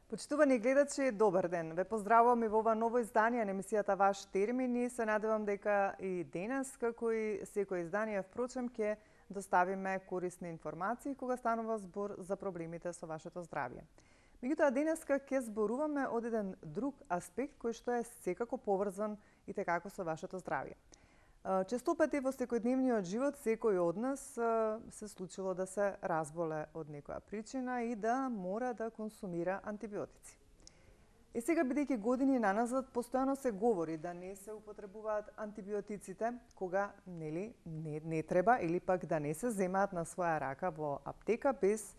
Почитувани гледачи, добар ден. Ве поздравувам и во ова ново издание на емисијата Ваш термин и се надевам дека и денес, како и секој издание, впрочем, ќе доставиме корисни информации кога станува збор за проблемите со вашето здравје. Меѓутоа, денеска ќе зборуваме од еден друг аспект кој што е секако поврзан и tekako со вашето здравје. Често пати во секојдневниот живот секој од нас се случило да се разболе од некоја причина и да мора да консумира антибиотици. И сега, бидејќи години наназад, постојано се говори да не се употребуваат антибиотиците кога не треба или пак да не се земаат на своја рака во аптека без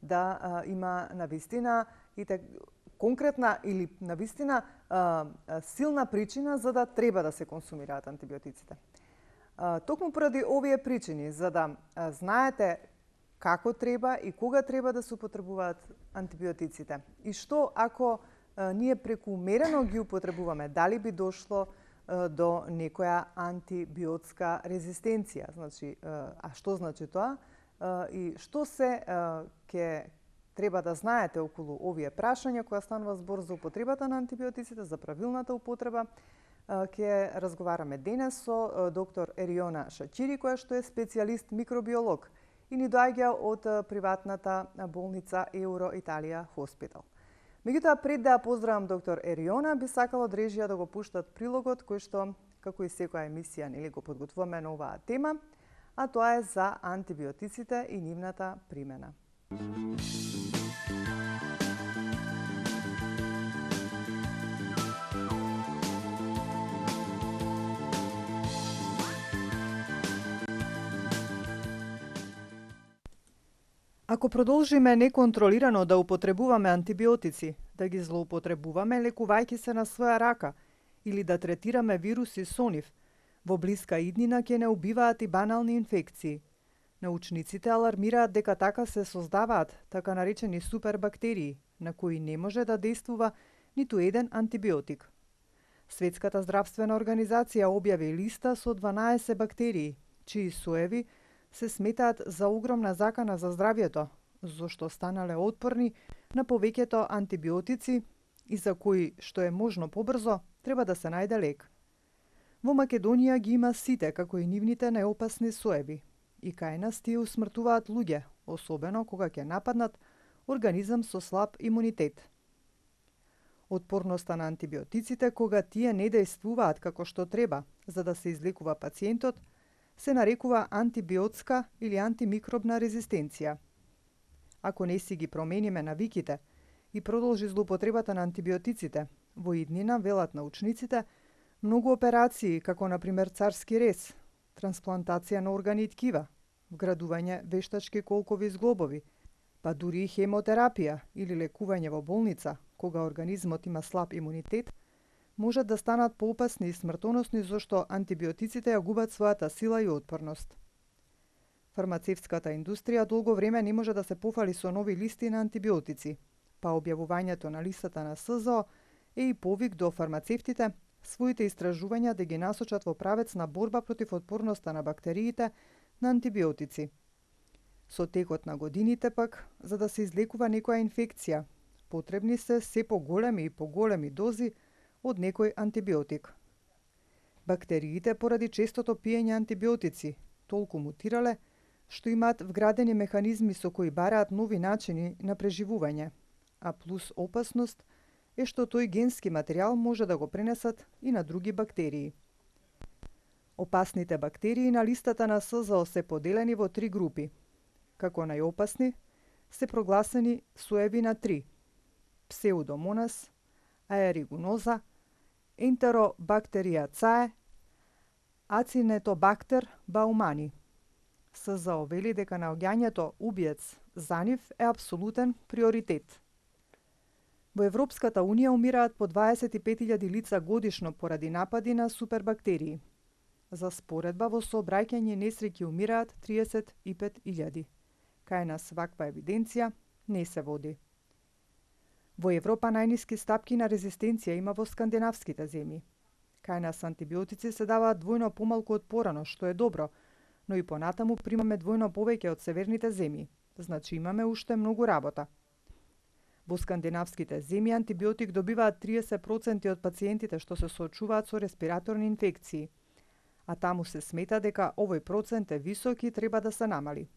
да има навистина и конкретна или навистина силна причина за да треба да се консумираат антибиотиците. Токму поради овие причини, за да знаете како треба и кога треба да се употребуваат антибиотиците и што ако ние прекумерено ги употребуваме, дали би дошло до некоја антибиотска резистенција. Значи, а што значи тоа? И што се ќе треба да знаете околу овие прашања кога станува збор за употребата на антибиотиците, за правилната употреба, ќе разговараме денес со доктор Ериона Шачири, која што е специјалист микробиолог и ни доаѓа од приватната болница Еуро Италија Хоспитал. Меѓутоа, пред да поздравам доктор Ериона, би сакала од режија да го пуштат прилогот кој што, како и секоја емисија, нели го подготвуваме на оваа тема, а тоа е за антибиотиците и нивната примена. Ако продолжиме неконтролирано да употребуваме антибиотици, да ги злоупотребуваме лекувајќи се на своја рака или да третираме вируси со нив, во блиска иднина ќе не убиваат и банални инфекции. Научниците алармираат дека така се создаваат така наречени супербактерии, на кои не може да действува ниту еден антибиотик. Светската здравствена организација објави листа со 12 бактерии, чии соеви се сметаат за огромна закана за здравјето, зашто станале отпорни на повеќето антибиотици и за кои, што е можно побрзо, треба да се најде лек. Во Македонија ги има сите, како и нивните најопасни соеви. И кај нас тие усмртуваат луѓе, особено кога ќе нападнат организам со слаб имунитет. Отпорноста на антибиотиците, кога тие не действуваат како што треба за да се излекува пациентот, се нарекува антибиотска или антимикробна резистенција. Ако не си ги промениме навиките и продолжи злоупотребата на антибиотиците, во иднина, велат научниците, многу операции, како например царски рез, трансплантација на органи и ткива, вградување вештачки колкови зглобови, па дури и хемотерапија или лекување во болница, кога организмот има слаб имунитет, можат да станат поопасни и смртоносни зашто антибиотиците ја губат својата сила и отпорност. Фармацевтската индустрија долго време не може да се пофали со нови листи на антибиотици, па објавувањето на листата на СЗО е и повик до фармацевтите своите истражувања да ги насочат во правец на борба против отпорноста на бактериите на антибиотици. Со текот на годините пак, за да се излекува некоја инфекција, потребни се се поголеми и поголеми дози од некој антибиотик. Бактериите поради честото пиење антибиотици толку мутирале, што имаат вградени механизми со кои бараат нови начини на преживување, а плюс опасност е што тој генски материјал може да го пренесат и на други бактерии. Опасните бактерии на листата на СЗО се поделени во 3 групи. Како најопасни се прогласени соеви на 3: Pseudomonas, Aeruginosa, Enterobacteriaceae, Acinetobacter baumani. СЗО вели дека наоѓањето убиец за нив е апсолутен приоритет. Во Европската Унија умираат по 25.000 лица годишно поради напади на супербактерии. За споредба, во сообраќање несреќи умираат 35.000. Кај нас ваква евиденција не се води. Во Европа најниски стапки на резистенција има во скандинавските земји. Кај нас антибиотици се даваат двојно помалку од порано, што е добро, но и понатаму примаме двојно повеќе од северните земји. Значи имаме уште многу работа. Во скандинавските земји антибиотик добиваат 30% од пациентите што се соочуваат со респираторни инфекции, а таму се смета дека овој процент е висок и треба да се намали.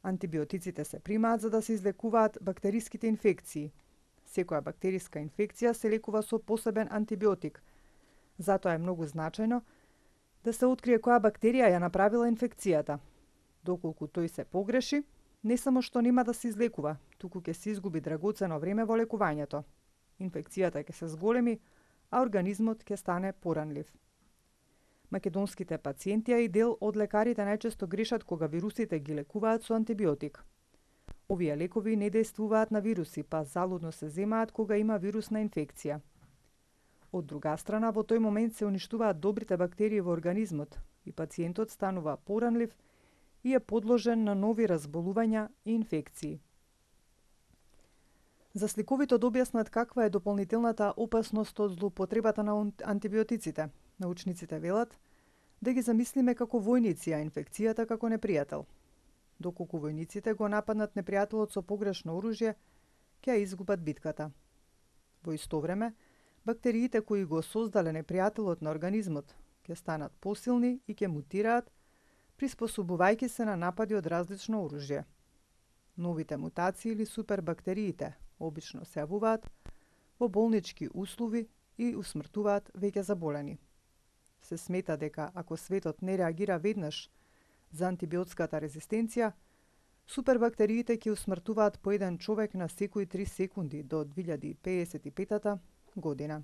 Антибиотиците се примаат за да се излекуваат бактериските инфекции. Секоја бактериска инфекција се лекува со посебен антибиотик. Затоа е многу значајно да се открие која бактерија ја направила инфекцијата. Доколку тој се погреши, не само што нема да се излекува, туку ќе се изгуби драгоцено време во лекувањето. Инфекцијата ќе се зголеми, а организмот ќе стане поранлив. Македонските пациенти, а и дел од лекарите најчесто грешат кога вирусите ги лекуваат со антибиотик. Овие лекови не действуваат на вируси, па залудно се земаат кога има вирусна инфекција. Од друга страна, во тој момент се уништуваат добрите бактерии во организмот и пациентот станува поранлив и е подложен на нови разболувања и инфекции. За сликовито да објаснат каква е дополнителната опасност од злоупотребата на антибиотиците, научниците велат да ги замислиме како војници, а инфекцијата како непријател. Доколку војниците го нападнат непријателот со погрешно оружје, ќе ја изгубат битката. Во исто време, бактериите кои го создале непријателот на организмот ќе станат посилни и ќе мутираат, приспособувајќи се на напади од различно оружје. Новите мутации или супербактериите обично се јавуваат во болнички услови и усмртуваат веќе заболени. Се смета дека ако светот не реагира веднаш за антибиотската резистенција, супербактериите ќе усмртуваат по еден човек на секои 3 секунди до 2055 година.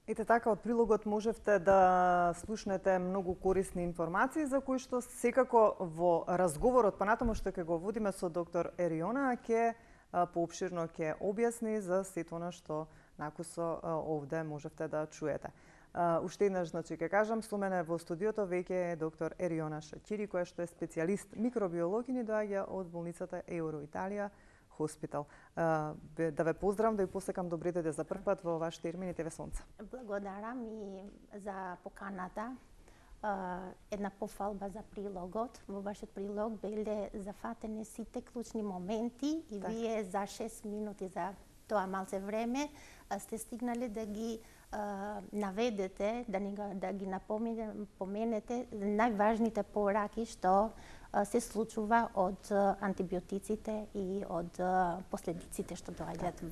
Ете така, од прилогот можевте да слушнете многу корисни информации за кои што секако во разговорот понатаму што ќе го водиме со доктор Ериона ќе поопширно ќе објасни за сето она што накусо овде можевте да чуете. Уште еднаш, значи, ќе кажам, со мене во студиото веќе е доктор Ериона Шакири, која што е специјалист микробиолог и ни доаѓа од болницата Еуро Италија Хоспитал. Да ве поздравам, да ви посекам добре дојде за прв пат во ваш термин и ТВ Сонце. Благодарам и за поканата. Една пофалба за прилогот. Во вашиот прилог биле зафатени сите клучни моменти и вие за 6 минути за тоа малце време сте стигнали да ги наведете, да ги напоменете најважните пораки што се случува од антибиотиците и од последиците што доаѓаат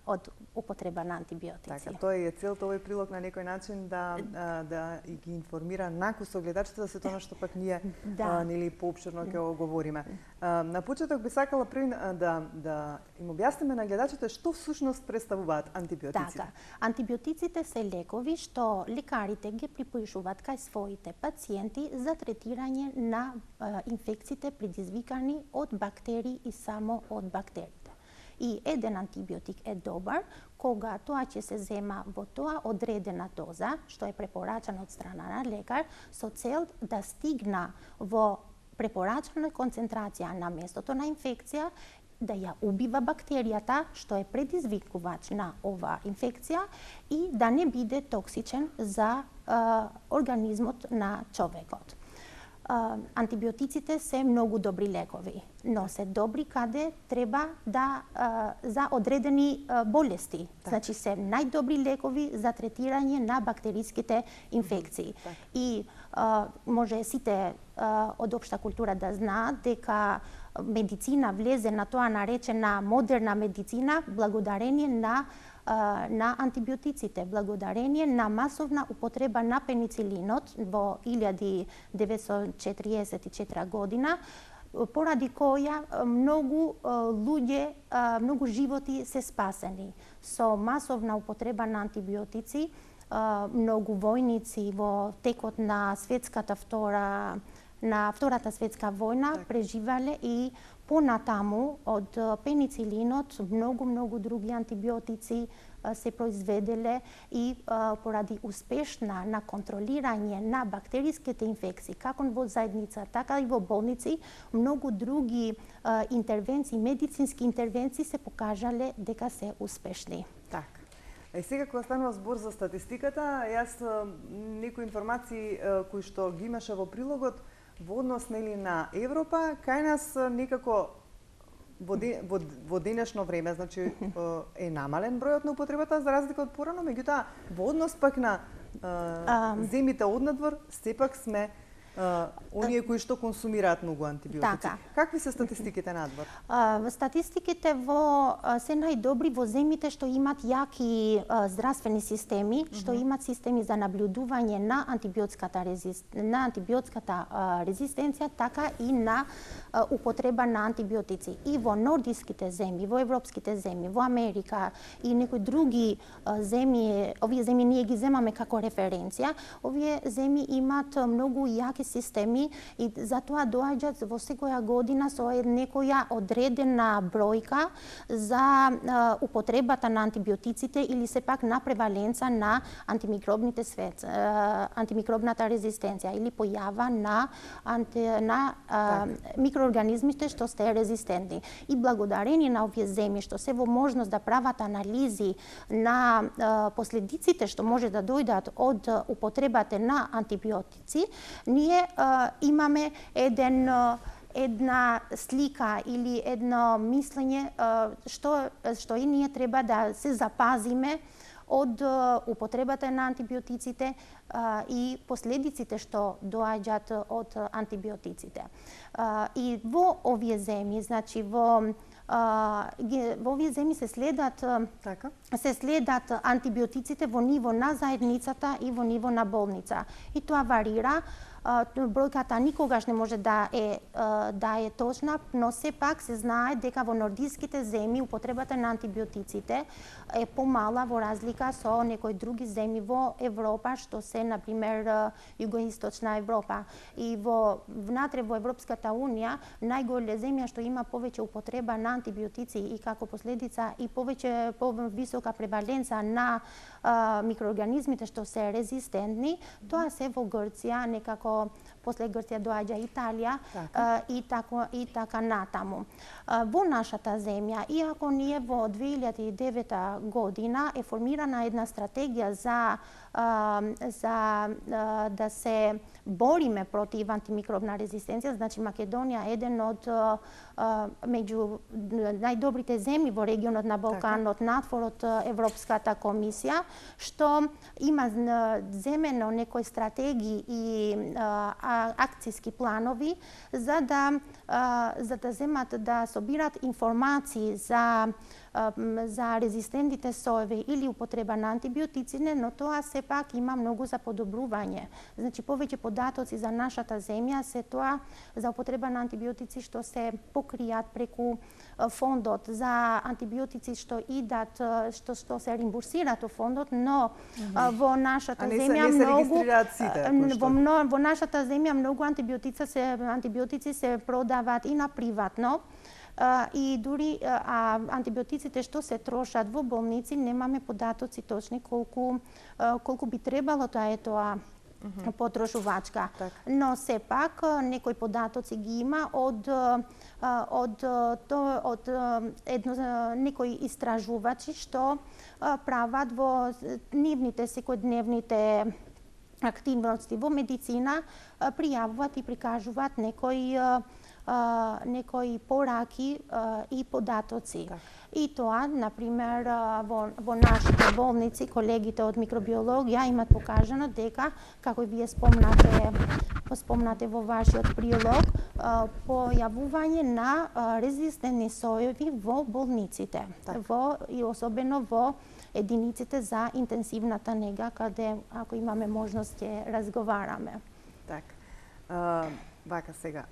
од употреба на антибиотици. Така, тоа е целта овој прилог на некој начин да ги информира накусо гледачите за се тоа што пак ние нели поопширно ќе го говориме. На почеток би сакала први да им објасниме на гледачите што всушност представуваат антибиотиците. Така, антибиотиците се лекови што лекарите ги припишуваат кај своите пациенти за третирање на инфекциите предизвикани од бактерии и само од бактерии. И еден антибиотик е добар кога тоа ќе се зема во тоа одредена доза, што е препорачана од страна на лекар, со цел да стигна во препорачана концентрација на местото на инфекција, да ја убива бактеријата, што е предизвикувач на оваа инфекција и да не биде токсичен за организмот на човекот. Антибиотиците се многу добри лекови, но се добри каде треба за одредени болести. Значи се најдобри лекови за третирање на бактериските инфекции. И може сите од општа култура да знаат дека медицина влезе на тоа наречена модерна медицина благодарение на антибиотиците, благодарение на масовна употреба на пеницилинот во 1944 година, поради која многу луѓе, многу животи се спасени. Со масовна употреба на антибиотици, многу војници во текот на Втората светска војна преживале и Понатаму од пеницилинот многу други антибиотици се произведеле и поради успешна на контролирање на бактериските инфекции, како во заедница, така и во болници, многу други интервенции, медицински интервенции се покажале дека се успешни. Така. И сега кога станува збор за статистиката, јас некои информации кои што ги имаше во прилогот во однос на Европа, кај нас некако во денешно време, значи е намален бројот на употребата за разлика од порано, меѓутоа во однос пак на земите однадвор, сепак сме оние кои што консумираат многу антибиотици. Така. Какви се статистиките надвор? Статистиките се најдобри во земите што имат јаки здравствени системи, што имат системи за наблюдување на антибиотската резистенција, така и на употреба на антибиотици. И во нордиските земји, во европските земји, во Америка и некои други земји, овие земји ние ги земаме како референција, овие земји имат многу јаки системи и затоа доаѓаат во секоја година со некоја одредена бројка за употребата на антибиотиците или сепак на преваленца на антимикробната резистенција или појава на микроорганизмите што се резистентни. И благодарение на овие земји што се во можност да прават анализи на последиците што може да дојдат од употребата на антибиотици, ние имаме една слика или едно мислење што и ние треба да се запазиме од употребата на антибиотиците и последиците што доаѓаат од антибиотиците. И во овие земји, значи во овие земји се следат антибиотиците во ниво на заедницата и во ниво на болница. И тоа варира. Бројката никогаш не може да е точна, но сепак се знае дека во нордиските земји употребата на антибиотиците е помала во разлика со некои други земји во Европа, што се, например, југоисточна Европа. И внатре во Европската Унија, најголема земја што има повеќе употреба на антибиотици и како последица и повисока преваленца на микроорганизмите што се резистентни, тоа се во Грција, некако после Грција доаѓа Италија и така натаму. Во нашата земја, иако ние во 2009 година е формирана една стратегија за да се бориме против антимикробна резистенција, значи Македонија е еден од меѓу најдобрите земји во регионот на Балканот надвор од Европската комисија, што има земено некои стратегии и акцијски планови за да земат да собират информации за резистентните соеви или употреба на антибиотици, но тоа сепак има многу за подобрување. Значи повеќе податоци за нашата земја се тоа за употреба на антибиотици што се покријат преку фондот за антибиотици што идат, што се реимбурсираат во фондот, но во нашата земја во нашата земја многу антибиотици се продаваат и на приватно. И дури антибиотиците што се трошат во болници немаме податоци точни колку би требало тоа потрошувачка. Но сепак некои податоци ги има од некои истражувачи што прават во нивните секојдневните активности во медицина, пријавуваат и прикажуваат некои пораки и податоци. И тоа, например, во нашите болници, колегите од микробиологија имат покажано дека, како и вие спомнате во вашиот прилог, појавување на резистентни соеви во болниците, и особено во единиците за интензивната нега, каде ако имаме можност ќе разговараме. Вака сега.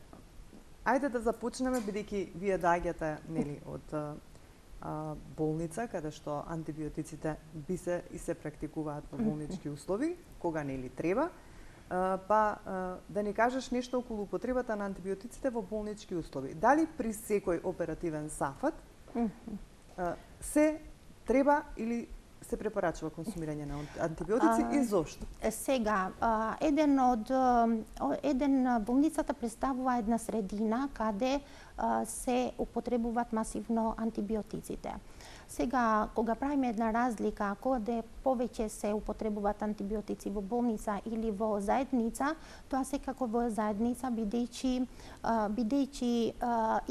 Ајде да започнеме, бидејќи вие доаѓате од болница, каде што антибиотиците се практикуваат во болнички услови, кога треба. да ни кажеш нешто околу употребата на антибиотиците во болнички услови. Дали при секој оперативен зафат се треба или се препорачува консумирање на антибиотици и зошто? Сега, болницата представува една средина каде се употребуваат масивно антибиотиците. Сега, кога правиме една разлика, кога повеќе се употребуваат антибиотици во болница или во заедница, тоа секако во заедница, бидејќи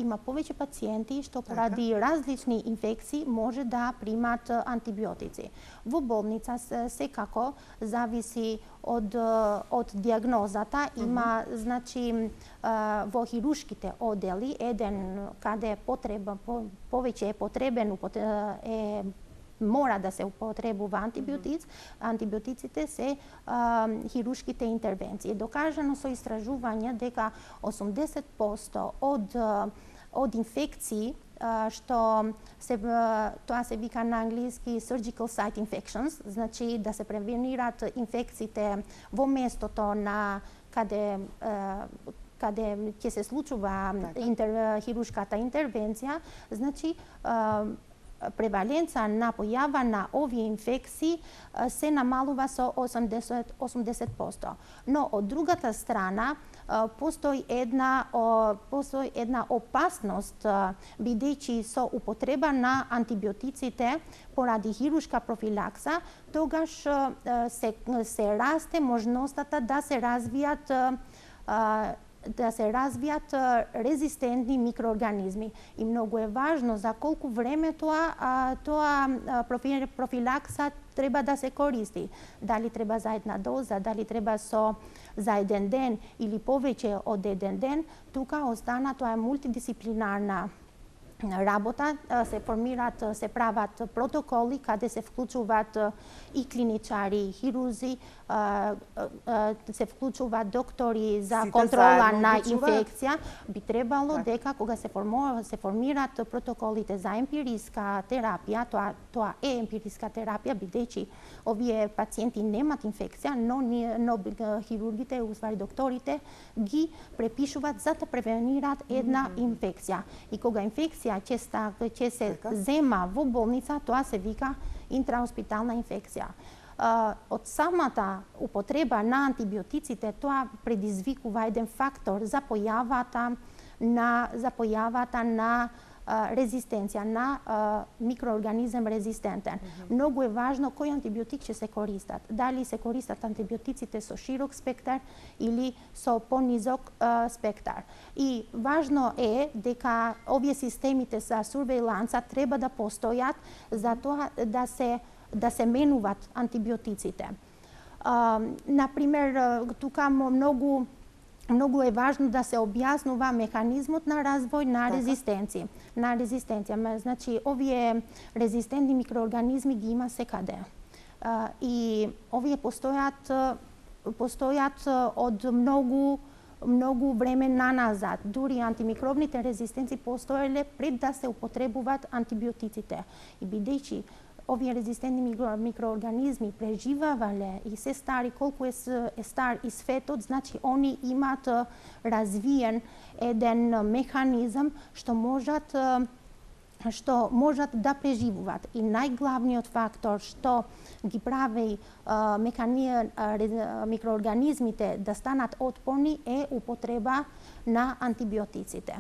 има повеќе пациенти што поради различни инфекции може да примат антибиотици. Во болница секако зависи од диагнозата. Има, значи, во хирушките одели, еден каде повеќе е потребен, мора да се употребува антибиотиците се хирушките интервенции. Докажано со истражувања дека 80% од инфекции што тоа се вика на англиски surgical site infections, значи да се превенират инфекциите во местото на каде ќе се случува хирушката интервенција, значи преваленца на појава на овие инфекции се намалува со 80%. Но од другата страна постои една опасност, бидејќи со употреба на антибиотиците поради хирушка профилакса, тогаш се расте можността да се развијат резистентни микроорганизми. И многу е важно за колку време тоа профилакса треба да се користи. Дали треба за една доза, дали треба за еден ден или повеќе од еден ден, тука остана, тоа е мултидисциплинарна работа, се прават протоколи каде се вклучуваат и клиничари, хирузи, се вклучуваат доктори за контрола на инфекција. Би требало дека кога се формираат протоколите за емпириска терапија, тоа е емпириска терапија, бидејќи овие пациенти немат инфекција, но хирургите, уствари докторите, ги препишуваат за да превенираат една инфекција. И кога инфекција ќе се зема во болница, тоа се вика интраспитална инфекција. Од самата употреба на антибиотиците, тоа предизвикува еден фактор за појавата на резистенција, на микроорганизам резистентен. Многу е важно кој антибиотик ќе се користат. Дали се користат антибиотиците со широк спектар или со понизок спектар. И важно е дека овие системите за сурвејланса треба да постојат за тоа да се менуваат антибиотиците. Например, тука многу е важно да се објаснува механизмот на развој на резистенција. Значи, овие резистентни микроорганизми ги има секаде. И овие постојат од многу време наназад. Дури антимикробните резистенции постоеле пред да се употребуваат антибиотиците. И бидејќи овие резистентни микроорганизми преживавале и се стари колку е стар и светот, значи они имаат развиен еден механизам што можат да преживуваат. И најглавниот фактор што ги прави микроорганизмите да станат отпорни е употреба на антибиотиците.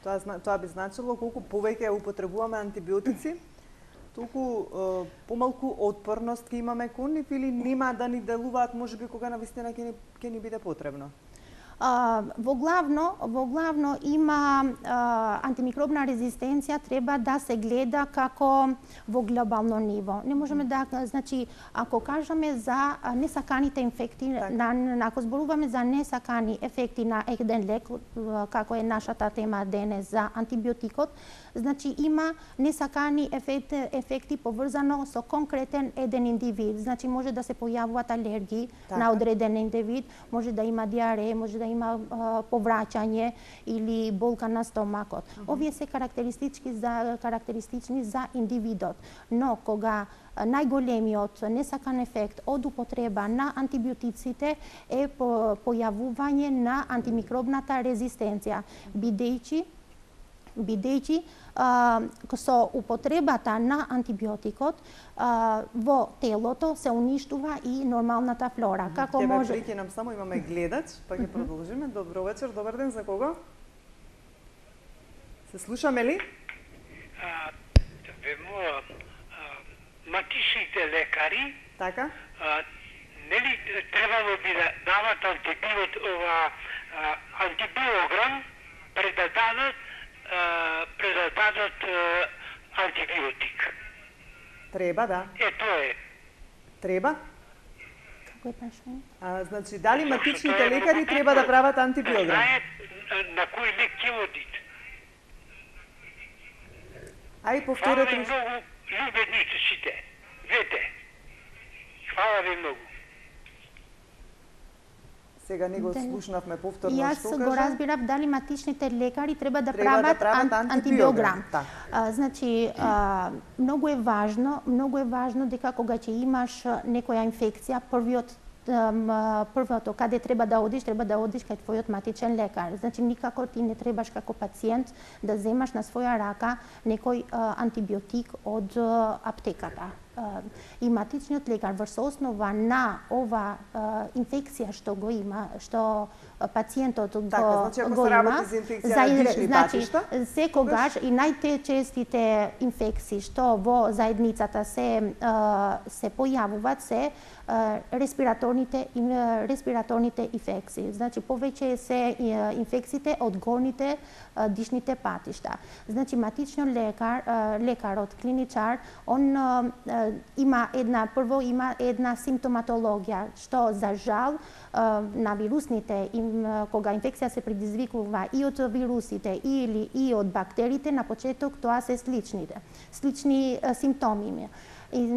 Тоа би значило колку повеќе употребуваме антибиотици, толку помалку отпорност ќе имаме кон нив или нема да ни делуваат можеби кога навистина ќе ни биде потребно? Во главно има антимикробна резистенција, треба да се гледа како во глобално ниво. Не можеме да, значи, ако кажеме за несаканите инфекти, ако зборуваме за несакани ефекти на еден лек, како е нашата тема денес за антибиотикот, значи има несакани ефекти поврзано со конкретен еден индивид. Значи може да се појавуваат алергии на одреден индивид, може да има диареја, може да има повраќање или болка на стомакот. Овие се карактеристични за индивидот, но кога најголемиот несакан ефект од употреба на антибиотиците е појавување на антимикробната резистенција, бидејќи со употребата на антибиотикот во телото се уништува и нормалната флора. Како може... Ќе прекинам само, имаме гледач, па ќе продолжиме. Добро вечер, добар ден, за кого? Се слушаме ли? Матичните лекари, така? Нели требало би да дават антибиограм пред да дадат антибиотик. Треба, да. Тоа е. Треба? Како е прашање? Значи, дали матичните лекари треба да прават антибиограм? Знаат на кој лек ќе одит. Ај, повторете. Много љубедниците, вете. Хвала ви многу. Сега не го слушнавме повторно што кажа. Јас го разбирав дали матичните лекари треба да прават антибиограм. Значи, многу е важно дека кога ќе имаш некоја инфекција, првото каде треба да одиш кај твојот матичен лекар. Значи, никако ти не требаш како пациент да земаш на своја рака некој антибиотик од аптеката. И матичниот лекар врз основа на ова инфекција што го има, што пациентот го значи, ако го се има, работи за инфекција на дишни патишта, секогаш и најчестите инфекции што во заедницата се појавуваат се респираторните инфекции. Значи, повеќе се инфекциите од горните дишните патишта. Значи, матичниот лекарот, клиничар, он има една симптоматологија, што за жал на вирусните, кога инфекција се предизвикува и од вирусите или и од бактериите, на почеток тоа се слични симптоми. И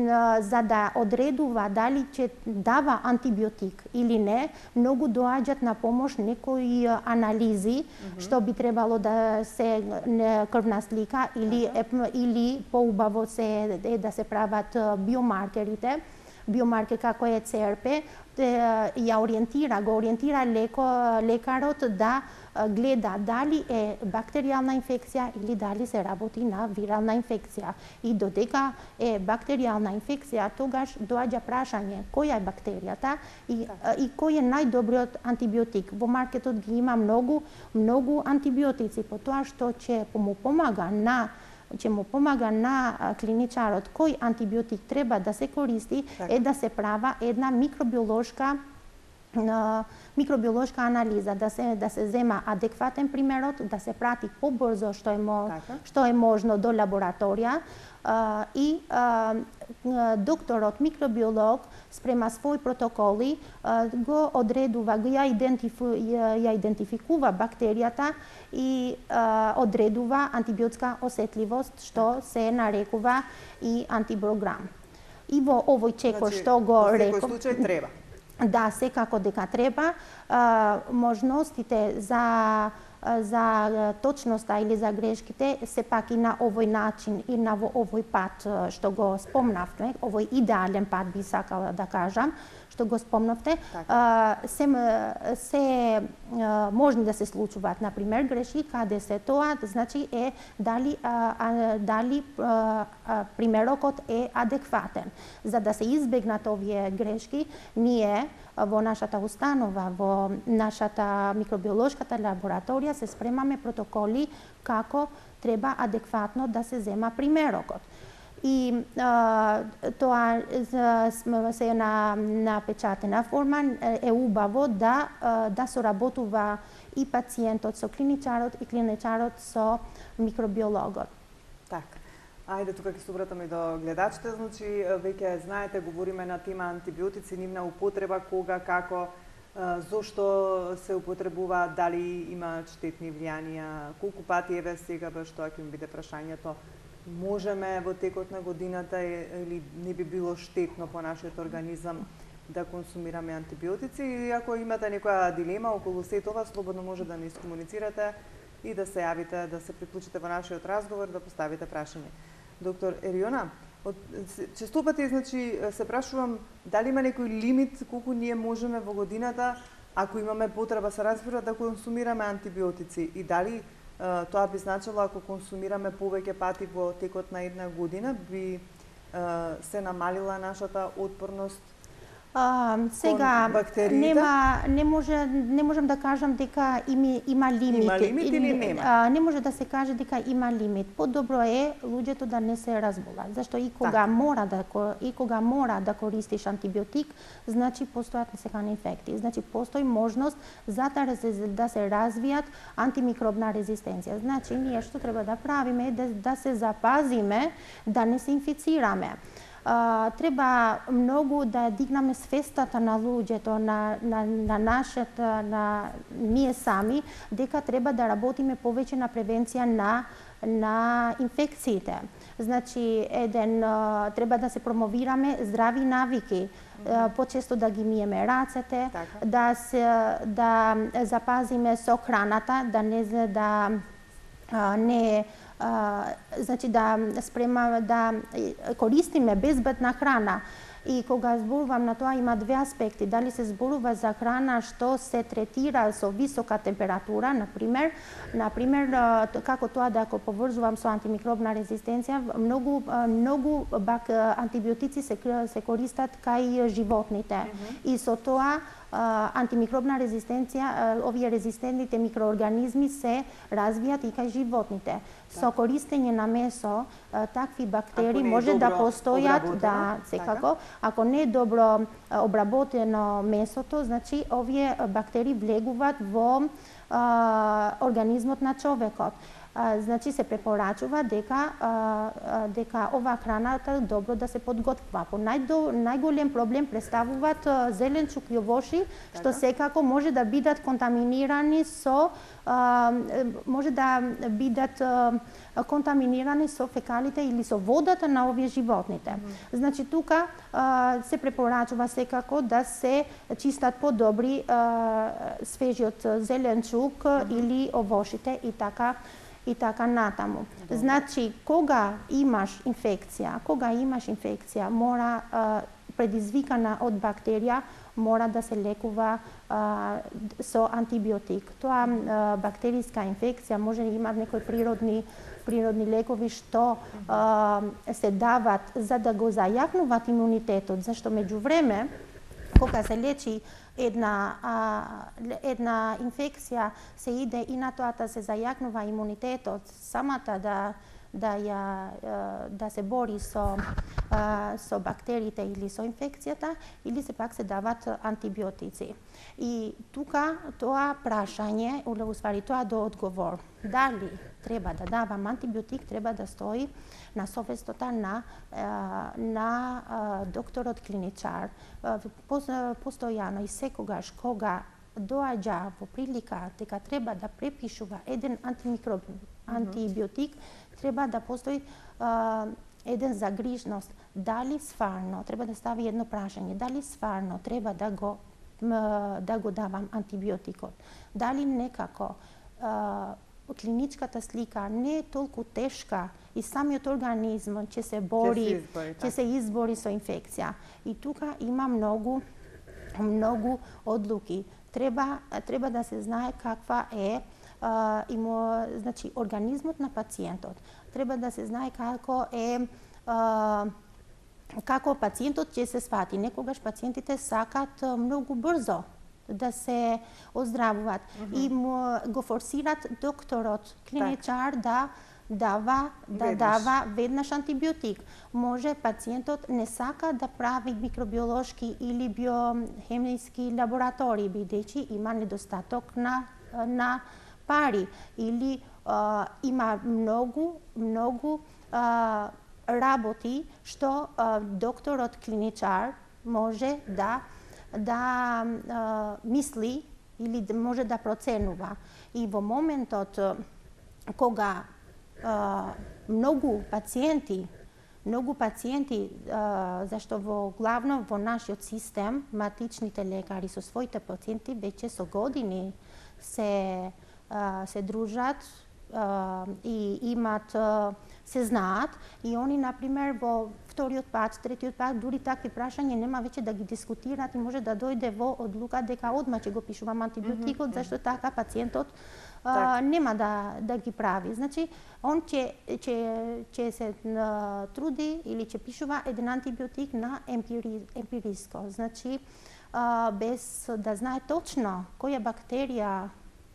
за да одредува дали ќе дава антибиотик или не, многу доаѓаат на помош некои анализи, што би требало да се крвна слика или поубаво се да се прават биомаркерите, биомаркер како е ЦРП, го ориентира лекарот да гледа дали е бактеријална инфекција или дали се работи на вирална инфекција. И додека е бактеријална инфекција, тогаш доаѓа прашање која е бактеријата и кој е најдобриот антибиотик. Во маркетот ги има многу антибиотици, по тоа што ќе му помага на клиничарот кој антибиотик треба да се користи, е да се права една микробиолошка анализа, да се зема адекватен примерот, да се прати побрзо што е можно до лабораторија и докторот микробиолог спрема своји протоколи го одредува, ја идентификува бактеријата и одредува антибиотска осетливост, што се нарекува и антибиограм. И во овој чекор што го реков... Во секој случај треба. Да, секако дека треба. Можностите за точноста или за грешките сепак и на овој начин и на овој пат што го спомнавме, овој идеален пат би сакала да кажам, што го спомнавте, се можни да се случуваат, например, грешки, каде се тоа, значи е дали примерокот е адекватен. За да се избегнат овие грешки, ние во нашата установа, во нашата микробиолошката лабораторија се спремаме протоколи како треба адекватно да се зема примерокот. И тоа се на печатена форма е убаво да соработува и пациентот со клиничарот и клиничарот со микробиологот. Така. Ајде, тука ќе се обратаме до гледачите, значи веќе знаете, говориме на тема антибиотици, нивна употреба, кога, како, зошто се употребуваат, дали имаат штетни влијанија, колку пати еве сега баш тоа ќе ми биде прашањето, можеме во текот на годината или не би било штетно по нашиот организам да консумираме антибиотици и ако имате некоја дилема околу се тоа, слободно може да ни искомуницирате и да се јавите, да се приклучите во нашиот разговор, да поставите прашање. Доктор Ериона, често пати значи се прашувам дали има некој лимит колку ние можеме во годината, ако имаме потреба, се разбира, да консумираме антибиотици и дали тоа би значило ако консумираме повеќе пати во текот на една година би се намалила нашата отпорност сега бактериите? не можам да кажам дека има лимит. Има лимит или нема? Не може да се каже дека има лимит. Подобро е луѓето да не се разболат. Зашто и кога мора да користиш антибиотик, значи постојат несекани инфекции. Значи постои можност за да се развијат антимикробна резистенција. Значи ние што треба да правиме е да се запазиме да не се инфицираме. Треба многу да дигнаме свестата на луѓето, на нашата, на ние сами, дека треба да работиме повеќе на превенција на инфекциите. Значи, треба да се промовираме здрави навики, почесто да ги миеме рацете, да запазиме со храната, значи да користиме безбедна храна. И кога зборувам на тоа има две аспекти. Дали се зборува за храна што се третира со висока температура, например, како тоа да го поврзувам со антимикробна резистенција, многу антибиотици се користат кај животните. И со тоа антимикробна резистенција, овие резистентните микроорганизми се развијат и кај животните. Со користење на месо, такви бактери може да постојат, секако. Ако не е добро обработено месото, значи овие бактери влегуваат во организмот на човекот. Значи се препорачува дека ова храната добро да се подготвува. По најголем проблем представуваат зеленчук и овоши, што секако може да бидат контаминирани со фекалите или со водата на овие животните. Значи тука се препорачува секако да се чистат подобри свежиот зеленчук или овошите и така натаму. Значи, кога имаш инфекција, мора предизвикана од бактерија, мора да се лекува со антибиотик. Тоа бактериска инфекција може да имат некои природни лекови што се дават за да го зајакнуваат имунитетот, зашто меѓувреме кога се лечи една инфекција, се иде и на тоа да се зајакнува имунитетот, самата да се бори со бактериите или со инфекцијата, или се пак се дават антибиотици. И тука тоа прашање, тоа до одговор, дали треба да давам антибиотик, треба да стои на совестота на докторот клиничар. Постојано и секогаш кога доаѓа во прилика дека треба да препишува еден антибиотик, треба да постои еден загрижност. Дали стварно, треба да стави едно прашање, дали стварно треба да го давам антибиотикот? Дали некако клиничката слика не е толку тешка и самиот организм ќе се избори со инфекција. И тука има многу одлуки. Треба да се знае каква е значи организмот на пациентот. Треба да се знае како пациентот ќе се свати. Некогаш пациентите сакат многу брзо да се оздравуваат и го форсират докторот, клиничар да дава веднаш антибиотик. Може пациентот не сака да прави микробиолошки или биохемиски лаборатории, бидејќи има недостаток на пари или има многу работи што докторот клиничар може да мисли или може да проценува. И во моментот кога многу пациенти многу пациенти, зашто главно во нашиот систем, матичните лекари со своите пациенти веќе со години се дружат и имат, се знаат, и они, например, во вториот пат, третиот пат, дури такви прашања нема веќе да ги дискутираат и може да дојде во одлука дека одма ќе го пишувам антибиотикот, зашто така пациентот нема да ги прави. Значи, он ќе се труди или ќе пишува еден антибиотик на емпириско. Значи, без да знае точно која бактерија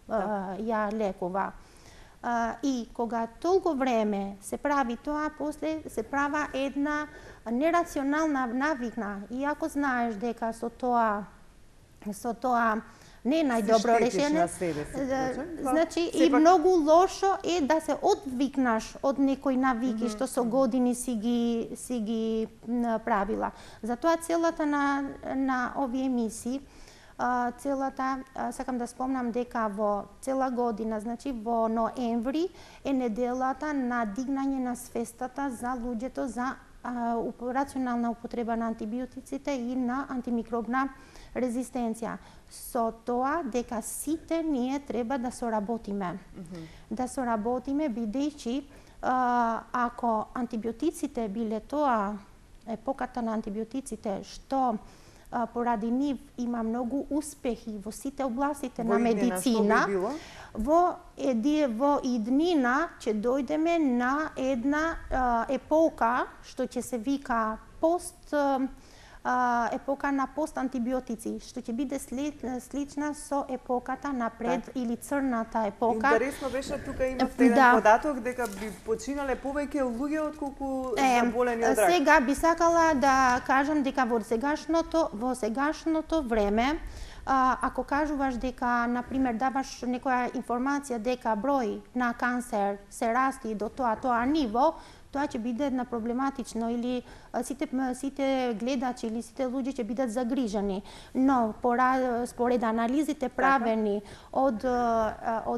ја лекува. И кога толку време се прави тоа, после се права една нерационална навикна. И ако знаеш дека со тоа не е најдобро решение, значи и многу лошо е да се одвикнаш од некои навики што со години си ги правила. Затоа целата на овие емисии, сакам да спомнам дека во цела година, значи во ноември е неделата на дигнање на свестата за луѓето за рационална употреба на антибиотиците и на антимикробна резистенција. Со тоа дека сите ние треба да соработиме. Да соработиме, бидејќи ако антибиотиците биле тоа, епоката на антибиотиците, што поради нив има многу успехи во сите областите на медицина, во иднина ќе дојдеме на една епока што ќе се вика епока на постантибиотици, што ќе биде слична со епоката на пред или црната епока. Интересно беше, тука имавте еден податок дека би починале повеќе луѓе отколку заболени од рак. Сега би сакала да кажам дека во сегашното време, ако кажуваш дека, например, даваш некоја информација дека број на канцер се расти до тоа ниво, тоа ќе биде една проблематично или сите гледачи или сите луѓе ќе бидат загрижени. Но според анализите правени од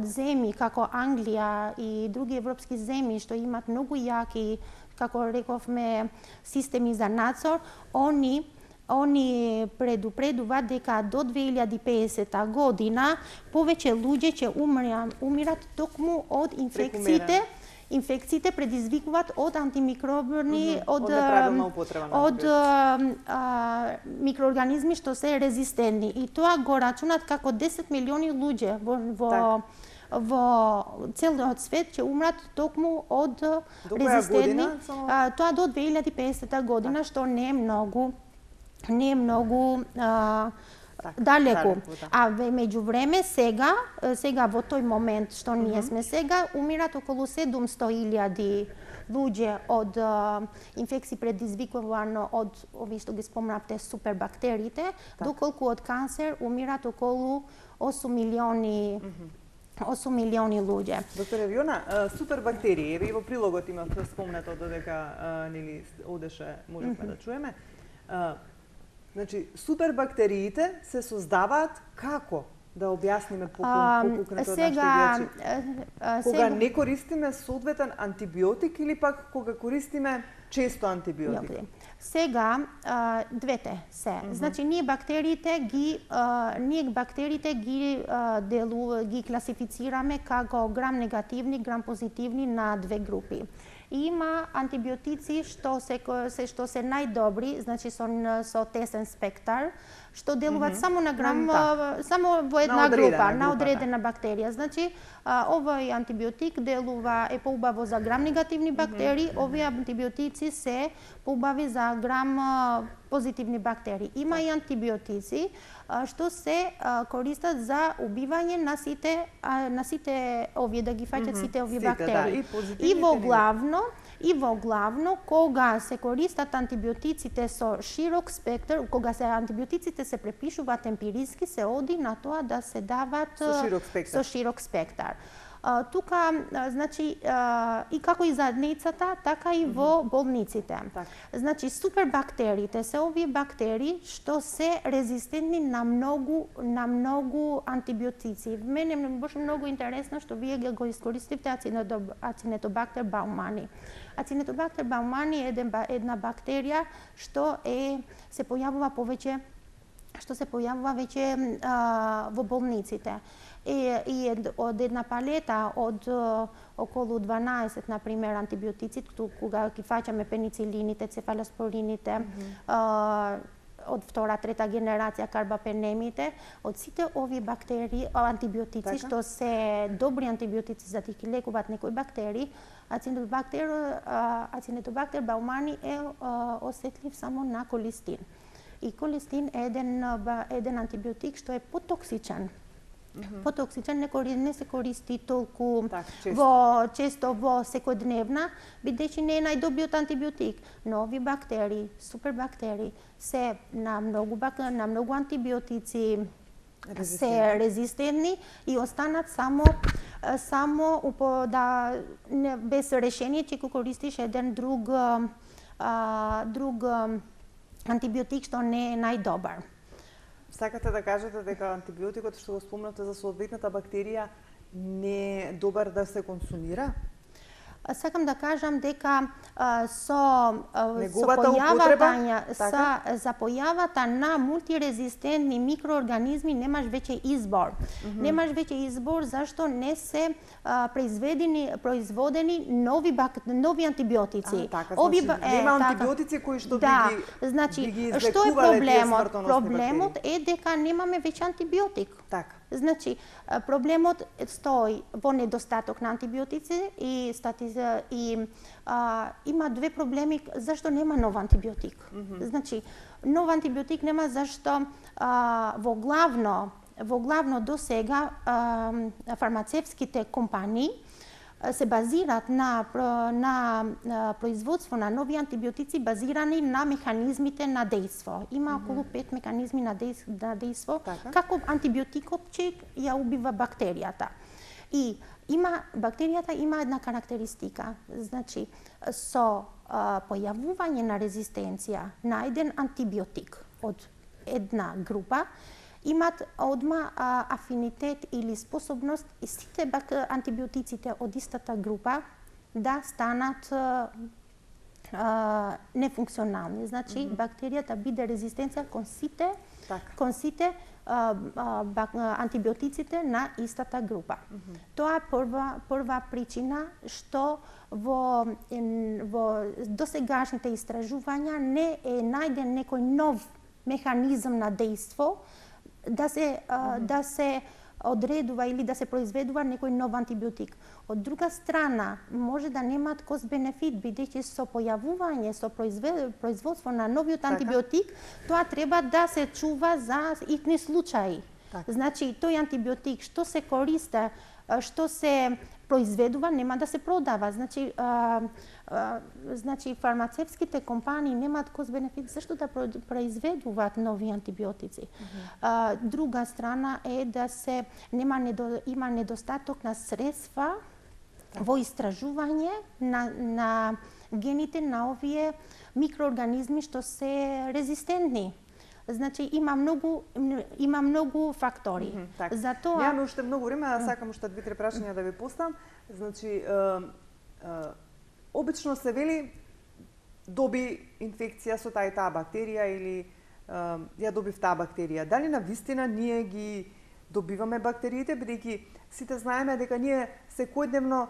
земји како Англија и други европски земји што имат многу јаки, како рековме, системи за надзор, они предупредуваат дека до 2050 година повеќе луѓе ќе умират токму од инфекциите предизвикуваат од антимикробни, од микроорганизми што се резистентни. И тоа го рачунат како 10 милиони луѓе во целиот свет ќе умрат токму од резистентни. Тоа до 2050 година, што не е многу далеку. А меѓувреме сега во тој момент што ние сме сега, умират околу 700.000 луѓе од инфекции предизвикувано од овие што ги спомнавте супербактериите, доколку од канцер умират околу 8 милиони луѓе. Докторе Виона, супербактерии, еве и во прилогот имавте спомнато додека нели одеше, можевме да чуеме. Значи, супербактериите се создаваат како? Да објасниме покукнато нашите гледачи. Кога не користиме соодветен антибиотик или пак кога користиме често антибиотик? Сега двете се. Значи ние бактериите ги класифицираме како грам негативни, грам позитивни на две групи. И има антибиотици што се најдобри, значи со тесен спектар, што делуваат само на грам, само во една група, на одредена бактерија. Значи, овој антибиотик е поубаво за грам негативни бактерии, овие антибиотици се поубави за грам позитивни бактерии. Има и антибиотици што се користат за убивање на сите овие, да ги фаќат сите овие бактерии. И во главно, кога се користат антибиотиците со широк спектар, кога антибиотиците се препишуваат емпириски, се оди на тоа да се дават со широк спектар. Тука, значи, и како и за децата, така и во болниците. Значи, супербактериите се овие бактерии што се резистентни на многу антибиотици. Мене ми беше многу интересно што вие го искористивте Acinetobacter baumannii. Acinetobacter baumannii е една бактерија што се појавува веќе во болниците. И од една палета од околу 12, например, антибиотици, кога ги фаќаме пеницилините, цефалоспорините, од втора, трета генерација карбапенемите, од сите овие бактерии, антибиотици, што се добри антибиотици за да ги лекуваат некои бактерии, Acinetobacter baumannii е осетлив само на колистин. И колистин е еден антибиотик што е потоксичен. Потоксичен, не се користи толку често во секојдневна, бидејќи не е најдобриот антибиотик. Но овие бактерии, супербактерии, се на многу антибиотици се резистентни и останат само без решение, че го користиш еден друг антибиотик што не е најдобар. Сакате да кажете дека антибиотикот што го спомнате за соодветната бактерија не е добар да се консумира? Сакам да кажам дека со појавата на мултирезистентни микроорганизми немаш веќе избор. Немаш веќе избор зашто не се производени нови антибиотици. Нема антибиотици кои што би ги излекувале. Што е проблемот? Проблемот е дека немаме веќе антибиотик. Значи, проблемот стои во недостаток на антибиотици и има две проблеми зашто нема нов антибиотик. Значи, нов антибиотик нема зашто во главно до сега фармацевските компании се базираат на производство на нови антибиотици базирани на механизмите на дејство. Има околу 5 механизми на дејство како антибиотикот че ја убива бактеријата. И бактеријата има една карактеристика. Значи, со појавување на резистенција на еден антибиотик од една група, имат одма афинитет или способност и сите антибиотиците од истата група да станат нефункционални. Значи, бактеријата биде резистенција кон сите антибиотиците на истата група. Тоа е прва причина што во досегашните истражувања не е најден некој нов механизам на дејство да се одредува или да се произведува некој нов антибиотик. Од друга страна, може да немаат кост-бенефит, бидејќи со појавување, со производство на новиот антибиотик, тоа треба да се чува за итни случаи. Значи, тој антибиотик што се користи, што се произведува, нема да се продава. Значи, фармацевските компании немаат кост-бенефит зашто да произведуваат нови антибиотици. Друга страна е да има недостаток на средства во истражување на гените на овие микроорганизми што се резистентни. Значи, има многу фактори. Затоа Немаме уште многу време, сакам уште 2-3 прашања да ви поставам. Значи, обично се вели доби инфекција со таа и таа бактерија или ја добив таа бактерија. Дали на вистина ние ги добиваме бактериите, бидејќи сите знаеме дека ние секојдневно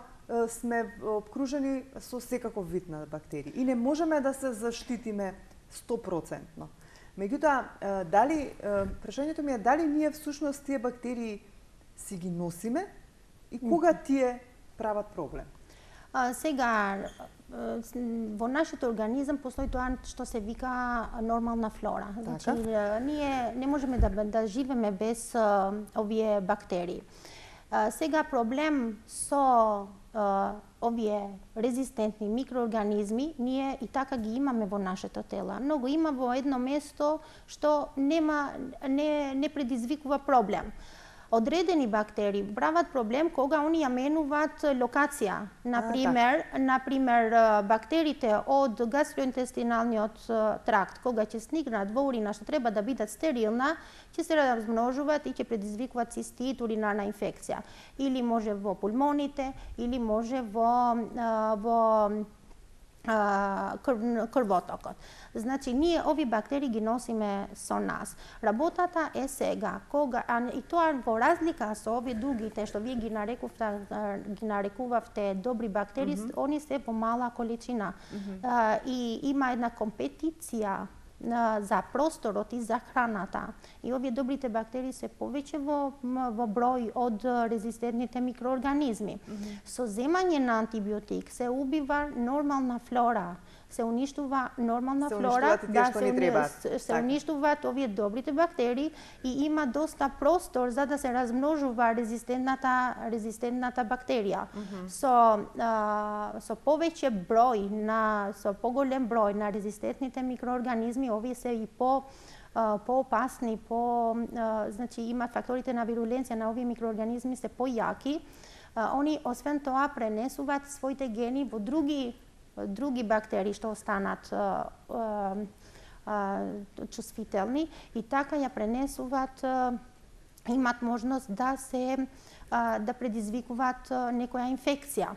сме обкружени со секаков вид на бактерии и не можеме да се заштитиме 100%. Меѓутоа, прашањето ми е дали ние всушност тие бактерии си ги носиме и кога тие прават проблем? Сега, во нашиот организам постои тоа што се вика нормална флора. Значи, ние не можеме да живееме без овие бактерии. Сега проблем со овие резистентни микроорганизми, ние и така ги имаме во нашето тело. Многу има во едно место што не предизвикува проблем. одредени бактерии прават проблем кога они ја менуваат локација. Например, бактериите од гастроинтестиналниот тракт, кога ќе стигнат во урина што треба да бидат стерилна, ќе се размножуваат и ќе предизвикуваат цистит, уринарна инфекција. Или може во пулмоните, или може во крвотокот. Значи, ние ови бактерии ги носиме со нас. Работата е сега, и тоа во разлика со овие другите, што вие ги нарекувавте добри бактерии, они се во мала количина. И има една компетиција за просторот и за храната. И овие добрите бактерии се повеќе во број од резистентните микроорганизми. Со земање на антибиотик се убива нормална флора, се уништува нормална флора, се уништуваат овие добрите бактерии и има доста простор за да се размножува резистентната бактерија. Со повеќе број со поголем број на резистентните микроорганизми, овие се и поопасни, значи имаат факторите на вируленција на овие микроорганизми се појаки. Они освен тоа пренесуваат своите гени во други бактерии што останат чувствителни и така ја пренесуваат, имат можност да предизвикуваат некоја инфекција.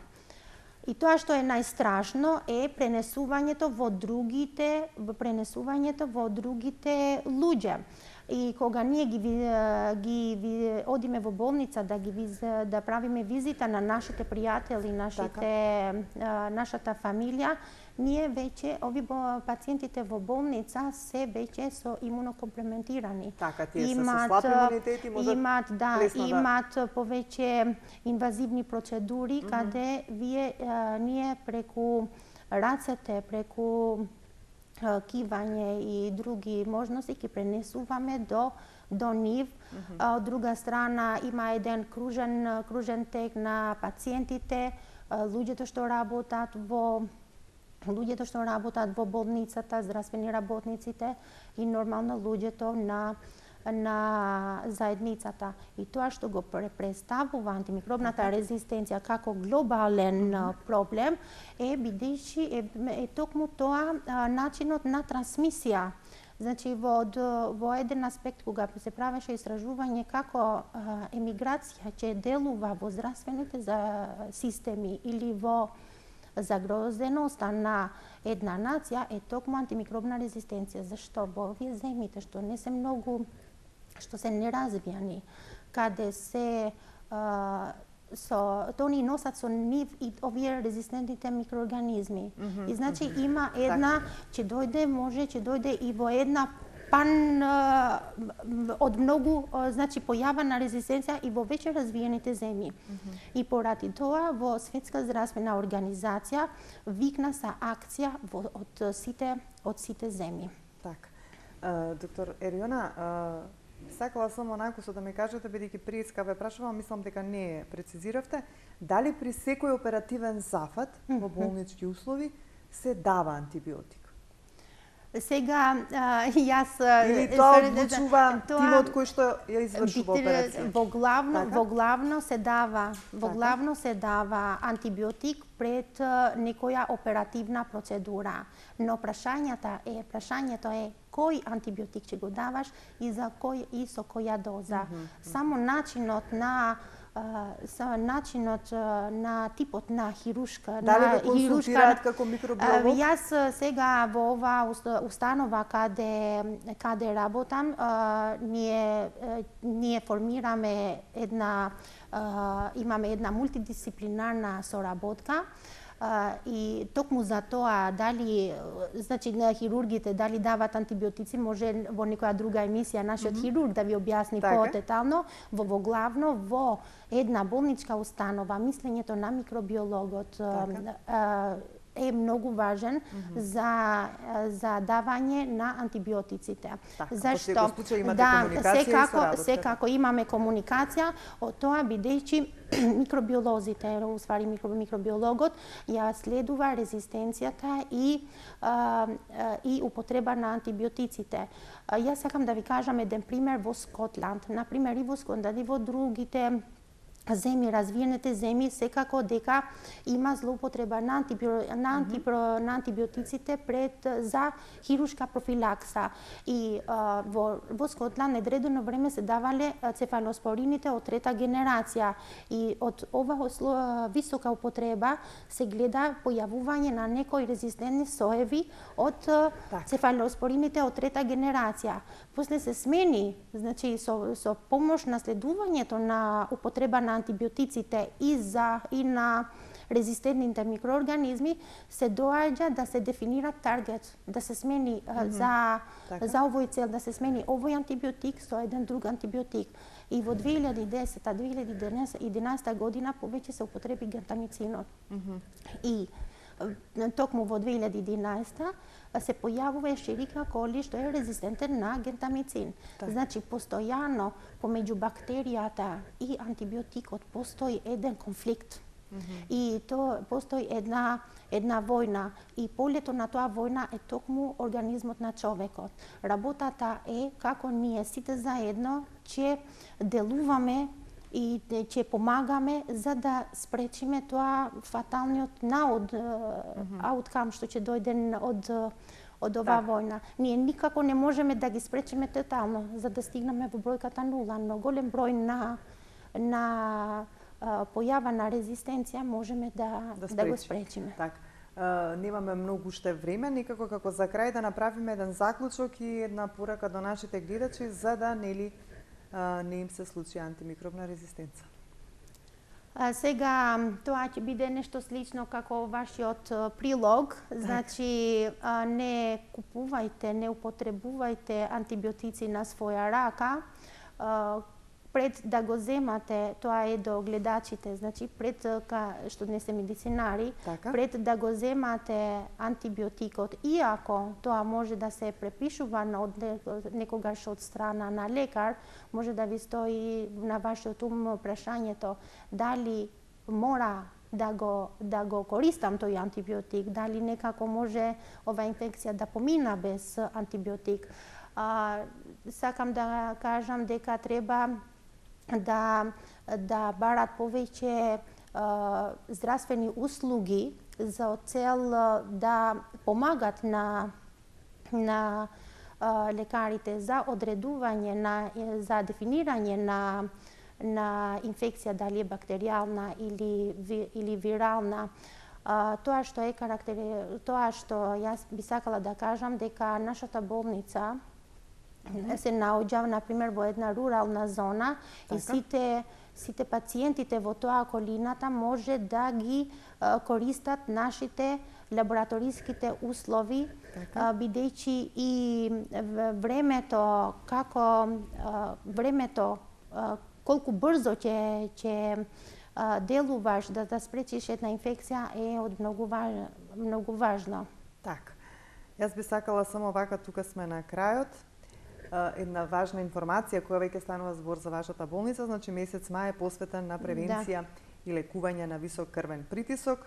И тоа што е најстрашно е пренесувањето во другите луѓе. И кога ние ги одиме во болница да правиме визита на нашите пријатели, нашата фамилија, ние веќе пациентите во болница се веќе со имунокомплементирани. Така, тие се со слаб имунитет и можат имаат повеќе инвазивни процедури каде ние преку рацете, преку кивање и други можности ги пренесуваме до нив. Од друга страна има еден кружен тек на пациентите, луѓето што работат во болницата, здравствени работниците и нормално луѓето на заедницата. И тоа што го представува антимикробната резистенција како глобален проблем е токму тоа начинот на трансмисија. Значи, во еден аспект, кога се правеше истражување како емиграција ќе делува во здравствените системи или во загрозеноста на една нација, е токму антимикробна резистенција. Зашто? Во овие земјите што се неразвијани, каде они носат со нив и овие резистентните микроорганизми. И значи има една, ќе дојде и во една од многу, значи појава на резистенција и во веќе развиените земји. И поради тоа во Светска здравствена организација викна са акција од сите земји. Така. Доктор Ериона, сакала сам онаку со да ми кажете, бидејќи прииска ве прашувам, мислам дека не прецизиравте, дали при секој оперативен зафат во болнички услови се дава антибиотик? Сега, јас... Или тоа одлучува тимот кој што ја извршува операција? Во главно се дава антибиотик пред некоја оперативна процедура. Но прашањето е кој антибиотик ќе го даваш и за кој и со која доза. Само начинот на типот на хирушка. Дали ве консултираат како микробиолог? Јас сега во ова установа каде работам, ние формираме имаме една мултидисциплинарна соработка. И токму за тоа дали, значи на хирургите дали дават антибиотици, може во некоја друга емисија нашиот хирург да ви објасни подетално. Во главно во една болничка установа мислењето на микробиологот е многу важен за давање на антибиотиците. Зашто? Да, секако имаме комуникација од тоа, бидејќи микробиолозите, уствари микробиологот, ја следува резистенцијата и употреба на антибиотиците. Јас сакам да ви кажам еден пример во Скотланд. Например, и во Скотланд, и во другите земји, развиените земји, секако дека има злоупотреба на антибиотиците за хируршка профилакса. И во Скотланд одредено време се давале цефалоспорините од трета генерација. И од ова висока употреба се гледа појавување на некои резистентни соеви од цефалоспорините од трета генерација. После се смени, значи со помош на следувањето на употреба на антибиотиците и на резистентните микроорганизми, се доаѓа да се дефинира таргет, да се смени за овој цел, да се смени овој антибиотик со еден друг антибиотик. И во 2010-2011 година повеќе се употреби гентамицинот. И токму во 2011 се појавува ешерика коли што е резистентен на гентамицин. Значи, постојано помеѓу бактеријата и антибиотикот постои еден конфликт. И постои една војна. И полето на тоа војна е токму организмот на човекот. Работата е како ние сите заедно ќе делуваме и ќе помагаме за да спречиме тоа фаталниот ауткам што ќе дојде од оваа војна. Ние никако не можеме да ги спречиме тотално за да стигнеме во бројката 0, но голем број на појава на резистенција можеме да го спречиме. Така. Немаме многу уште време, некако како за крај да направиме еден заклучок и една порака до нашите гледачи за да не им се случи антимикробна резистенца. Сега тоа ќе биде нешто слично како вашиот прилог, значи не купувајте, не употребувајте антибиотици на своја рака. Пред да го земате, тоа е до гледачите, значи пред што не се медицинари, пред да го земате антибиотикот, иако тоа може да се препишува некогаш од страна на лекар, може да ви стои на вашиот ум прашањето дали мора да го користам тој антибиотик, дали некако може ова инфекција да помина без антибиотик. Сакам да кажам дека треба да барат повеќе здравствени услуги за цел да помагат на лекарите за одредување за дефинирање на инфекција, дали е бактеријална или вирална. Тоа што јас би сакала да кажам дека нашата болница се наоѓа, например, во една рурална зона и сите пациентите во тоа околината може да ги користат нашите лабораториските услови, бидејќи и времето, колку брзо ќе делуваш да спречиш една инфекција е од многу важно. Така. Јас би сакала само вака, тука сме на крајот, една важна информација која веќе станува збор за вашата болница, значи месец мај е посветен на превенција и лекување на висок крвен притисок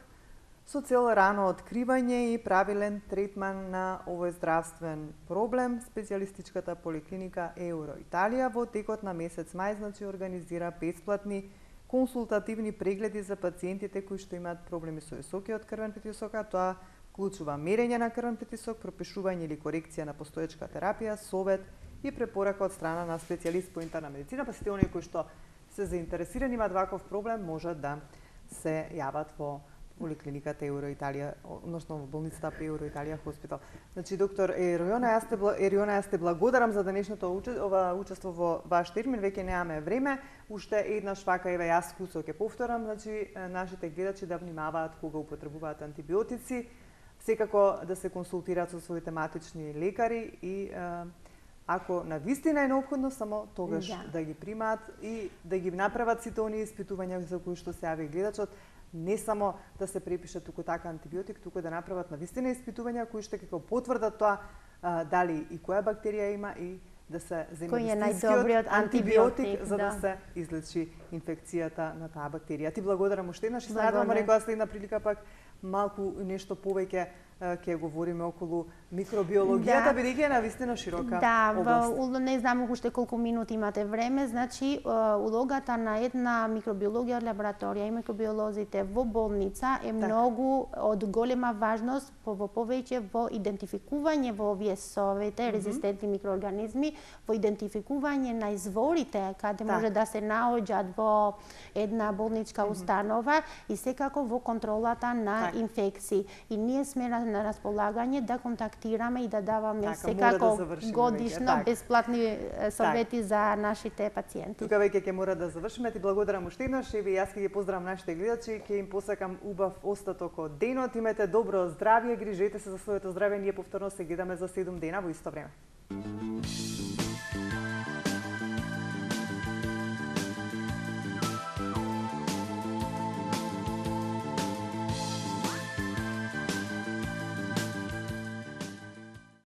со цел рано откривање и правилен третман на овој здравствен проблем. Специјалистичката поликлиника Еуро Италија во текот на месец мај значи организира бесплатни консултативни прегледи за пациентите кои што имаат проблеми со високиот крвен притисок, а тоа вклучува мерење на крвен притисок, пропишување или корекција на постоечка терапија, совет и препорака од страна на специјалист по интерна медицина, па сите оние кои што се заинтересирани имаат ваков проблем можат да се јават во поликлиниката Еуро Италија, односно во болницата Еуро Италија Хоспитал. Значи, доктор Ериона, јас те благодарам за денешното учество во ваш термин, веќе немаме време. Уште еднаш вака еве јас кусок ќе повторам, значи нашите гледачи да внимаваат кога употребуваат антибиотици, секако да се консултираат со своите матични лекари и ако навистина е неопходно, само тогаш да ги примаат и да ги направат сите оние испитувања за кои што се јави гледачот, не само да се препише туку така антибиотик, туку да направат навистина испитувања кои што ќе потврдат тоа дали и која бактерија има и да се Кој е земе најдобриот антибиотик, за да се излечи инфекцијата на таа бактерија. Ти благодарам уште еднаш и се надевам некоја следна прилика пак малку нешто повеќе ќе говориме околу микробиологијата, бидејќи е навистина широка област. Не знам уште колку минути имате време, значи улогата на една микробиологија лабораторија и микробиолозите во болница е многу од голема важност во повеќе во идентификување во овие совите резистентни микроорганизми, во идентификување на изворите каде може да се наоѓаат во една болничка установа и секако во контролата на инфекции. И ние сме на располагање да контактираме и да даваме секако годишно бесплатни совети за нашите пациенти. Тука веќе ќе мора да завршиме. Ти благодарам уште еднаш и јас ќе ги поздравам нашите гледачи, ќе им посакам убав остаток од денот. Имате добро здравје, грижете се за своето здравје. Ние повторно се гледаме за 7 дена во исто време.